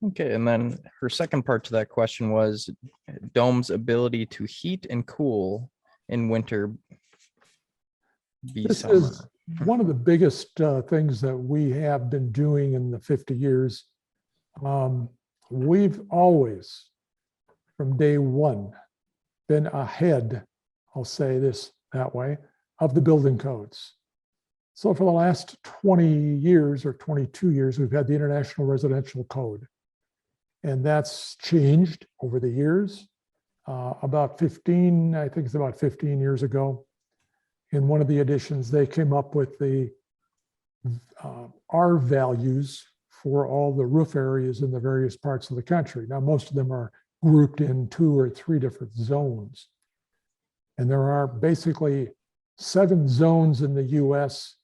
Okay, and then her second part to that question was dome's ability to heat and cool in winter be This summer. is one of the biggest things that we have been doing in the 50 years. We've always, from day one, been ahead, I'll say this that way, of the building codes. So for the last 20 years or 22 years, we've had the International Residential Code. And that's changed over the years. About 15, I think it's about 15 years ago, in one of the editions, they came up with the R values for all the roof areas in the various parts of the country. Now, most of them are grouped in 2 or 3 different zones. And there are basically 7 zones in the US.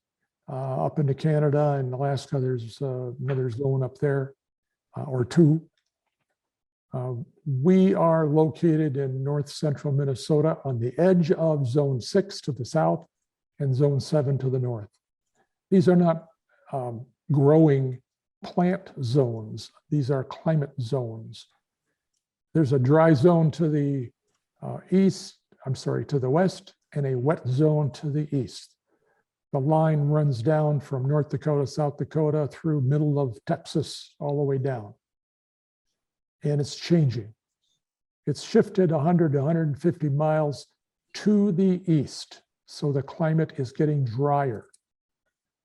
Up into Canada and Alaska, there's another zone up there, or 2. We are located in north central Minnesota on the edge of zone 6 to the south and zone 7 to the north. These are not growing plant zones. These are climate zones. There's a dry zone to the to the west, and a wet zone to the east. The line runs down from North Dakota, South Dakota, through middle of Texas, all the way down. And it's changing. It's shifted 100 to 150 miles to the east. So the climate is getting drier.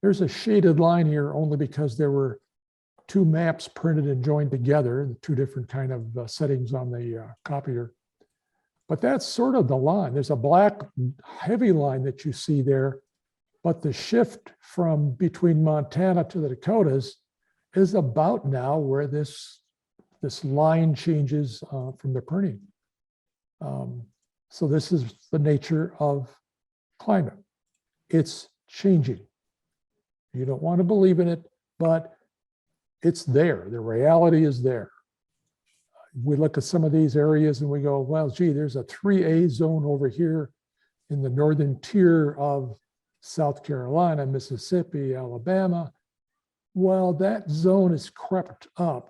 There's a shaded line here only because there were 2 maps printed and joined together, 2 different kind of settings on the copier. But that's sort of the line. There's a black heavy line that you see there, but the shift from between Montana to the Dakotas is about now where this line changes from the printing. So this is the nature of climate. It's changing. You don't want to believe in it, but it's there. The reality is there. We look at some of these areas and we go, well, gee, there's a 3A zone over here in the northern tier of South Carolina, Mississippi, Alabama. Well, that zone is crept up.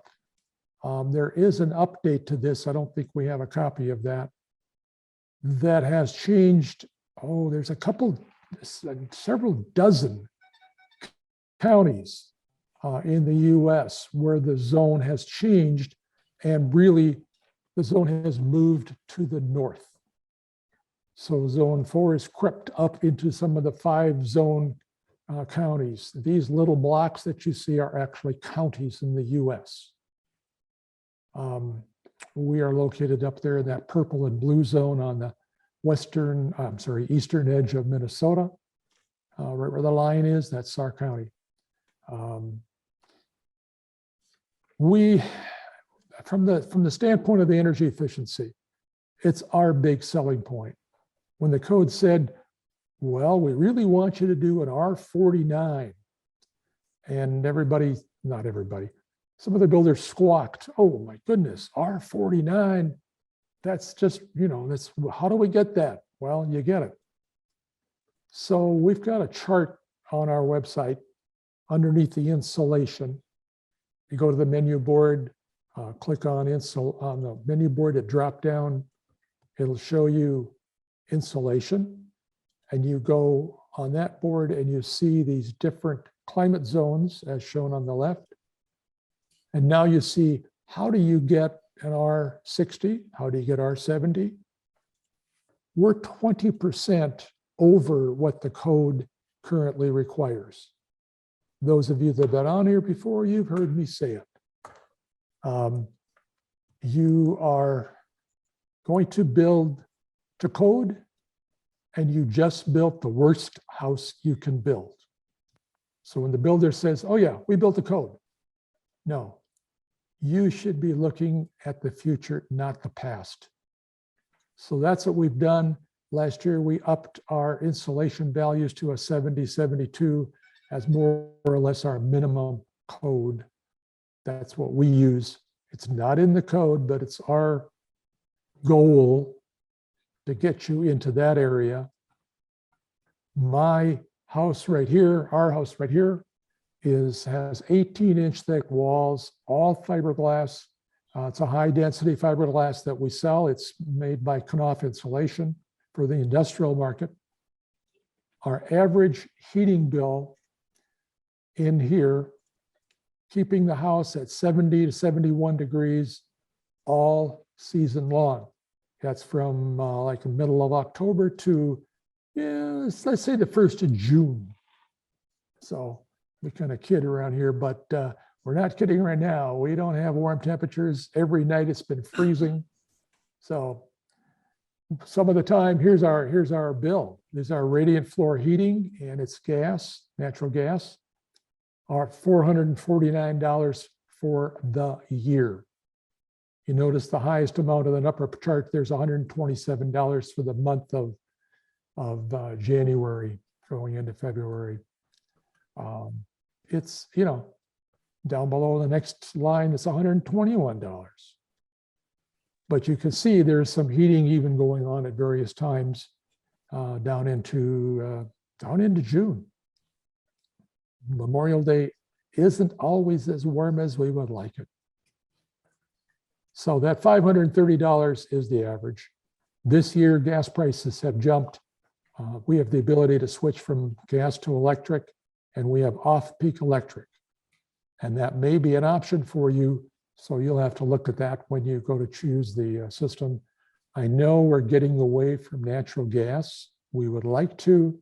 There is an update to this. I don't think we have a copy of that. That has changed. Oh, there's several dozen counties in the US where the zone has changed, and really the zone has moved to the north. So zone 4 has crept up into some of the 5 zone counties. These little blocks that you see are actually counties in the US. We are located up there in that purple and blue zone on the eastern edge of Minnesota. Right where the line is, that's Saar County. From the standpoint of the energy efficiency, it's our big selling point. When the code said, well, we really want you to do an R49, and not everybody, some of the builders squawked, oh my goodness, R49, that's just, that's, how do we get that? Well, you get it. So we've got a chart on our website underneath the insulation. You go to the menu board, click on the menu board, it drop down, it'll show you insulation, and you go on that board and you see these different climate zones as shown on the left. And now you see, how do you get an R60? How do you get R70? We're 20% over what the code currently requires. Those of you that have been on here before, you've heard me say it. You are going to build to code, and you just built the worst house you can build. So when the builder says, oh yeah, we built the code. No, you should be looking at the future, not the past. So that's what we've done. Last year, we upped our insulation values to a 70, 72 as more or less our minimum code. That's what we use. It's not in the code, but it's our goal to get you into that area. My house right here, our house right here, has 18-inch thick walls, all fiberglass. It's a high-density fiberglass that we sell. It's made by Knauf Insulation for the industrial market. Our average heating bill in here, keeping the house at 70 to 71 degrees all season long. That's from like the middle of October to, let's say the 1st of June. So we kind of kid around here, but we're not kidding right now. We don't have warm temperatures. Every night it's been freezing. So some of the time, here's our bill. There's our radiant floor heating, and it's gas, natural gas, are $449 for the year. You notice the highest amount of the upper chart, there's $127 for the month of January going into February. It's, down below the next line, it's $121. But you can see there's some heating even going on at various times down into June. Memorial Day isn't always as warm as we would like it. So that $530 is the average. This year, gas prices have jumped. We have the ability to switch from gas to electric, and we have off-peak electric. And that may be an option for you. So you'll have to look at that when you go to choose the system. I know we're getting away from natural gas. We would like to.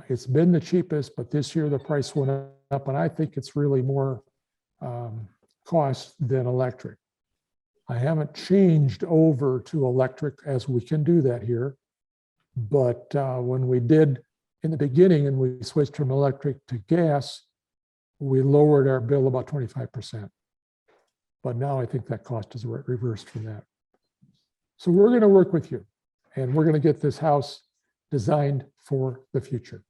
It's been the cheapest, but this year the price went up, and I think it's really more cost than electric. I haven't changed over to electric, as we can do that here. But when we did in the beginning and we switched from electric to gas, we lowered our bill about 25%. But now I think that cost is reversed from that. So we're going to work with you, and we're going to get this house designed for the future.